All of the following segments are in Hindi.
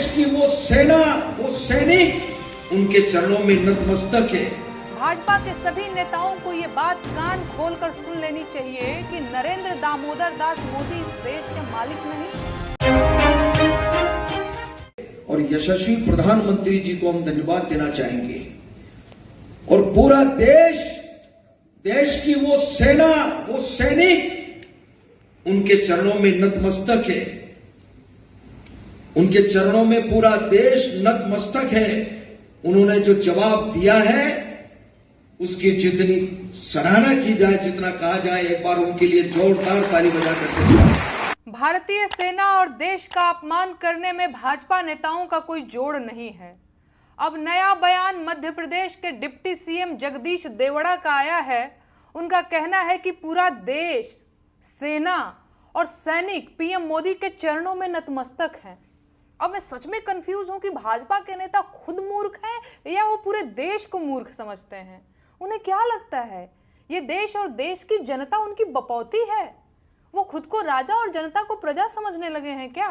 देश की वो सेना, वो सैनिक उनके चरणों में नतमस्तक है। भाजपा के सभी नेताओं को ये बात कान खोलकर सुन लेनी चाहिए कि नरेंद्र दामोदर दास मोदी इस देश के मालिक नहीं। और यशस्वी प्रधानमंत्री जी को हम धन्यवाद देना चाहेंगे। और पूरा देश की वो सेना, वो सैनिक उनके चरणों में नतमस्तक है। उनके चरणों में पूरा देश नतमस्तक है। उन्होंने जो जवाब दिया है उसकी जितनी सराहना की जाए, जितना कहा जाए, एक बार उनके लिए जोरदार ताली बजाकर। भारतीय सेना और देश का अपमान करने में भाजपा नेताओं का कोई जोड़ नहीं है। अब नया बयान मध्य प्रदेश के डिप्टी सीएम जगदीश देवड़ा का आया है। उनका कहना है कि पूरा देश, सेना और सैनिक पीएम मोदी के चरणों में नतमस्तक हैं। अब मैं सच में कंफ्यूज हूं कि भाजपा के नेता खुद मूर्ख हैं या वो पूरे देश को मूर्ख समझते हैं। उन्हें क्या लगता है ये देश और देश की जनता उनकी बपौती है? वो खुद को राजा और जनता को प्रजा समझने लगे हैं क्या?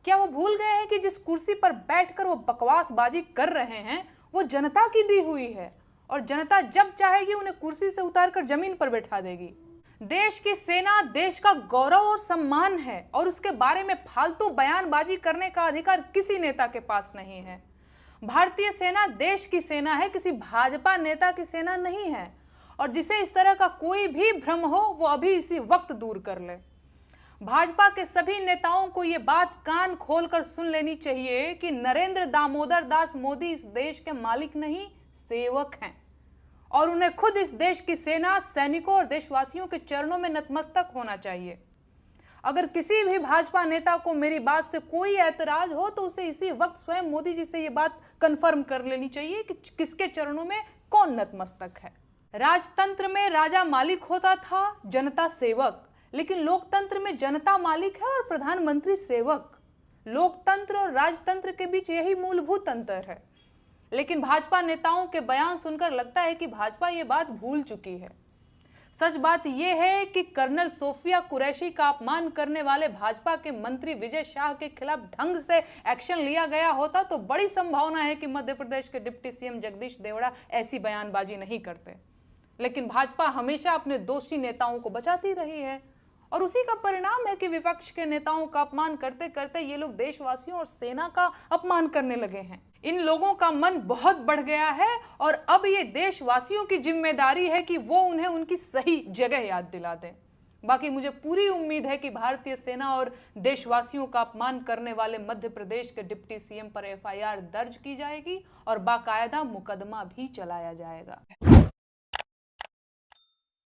क्या वो भूल गए हैं कि जिस कुर्सी पर बैठकर वो बकवासबाजी कर रहे हैं वो जनता की दी हुई है और जनता जब चाहेगी उन्हें कुर्सी से उतारकर जमीन पर बैठा देगी। देश की सेना देश का गौरव और सम्मान है और उसके बारे में फालतू बयानबाजी करने का अधिकार किसी नेता के पास नहीं है। भारतीय सेना देश की सेना है, किसी भाजपा नेता की सेना नहीं है। और जिसे इस तरह का कोई भी भ्रम हो वो अभी इसी वक्त दूर कर ले। भाजपा के सभी नेताओं को ये बात कान खोलकर सुन लेनी चाहिए कि नरेंद्र दामोदर दास मोदी इस देश के मालिक नहीं, सेवक हैं और उन्हें खुद इस देश की सेना, सैनिकों और देशवासियों के चरणों में नतमस्तक होना चाहिए। अगर किसी भी भाजपा नेता को मेरी बात से कोई ऐतराज हो तो उसे इसी वक्त स्वयं मोदी जी से ये बात कंफर्म कर लेनी चाहिए कि किसके चरणों में कौन नतमस्तक है। राजतंत्र में राजा मालिक होता था, जनता सेवक, लेकिन लोकतंत्र में जनता मालिक है और प्रधानमंत्री सेवक। लोकतंत्र और राजतंत्र के बीच यही मूलभूत अंतर है। लेकिन भाजपा नेताओं के बयान सुनकर लगता है कि भाजपा ये बात भूल चुकी है। सच बात यह है कि कर्नल सोफिया कुरैशी का अपमान करने वाले भाजपा के मंत्री विजय शाह के खिलाफ ढंग से एक्शन लिया गया होता तो बड़ी संभावना है कि मध्य प्रदेश के डिप्टी सीएम जगदीश देवड़ा ऐसी बयानबाजी नहीं करते। लेकिन भाजपा हमेशा अपने दोषी नेताओं को बचाती रही है और उसी का परिणाम है कि विपक्ष के नेताओं का अपमान करते करते ये लोग देशवासियों और सेना का अपमान करने लगे हैं। इन लोगों का मन बहुत बढ़ गया है और अब ये देशवासियों की जिम्मेदारी है कि वो उन्हें उनकी सही जगह याद दिला दें। बाकी मुझे पूरी उम्मीद है कि भारतीय सेना और देशवासियों का अपमान करने वाले मध्य प्रदेश के डिप्टी सीएम पर एफआईआर दर्ज की जाएगी और बाकायदा मुकदमा भी चलाया जाएगा।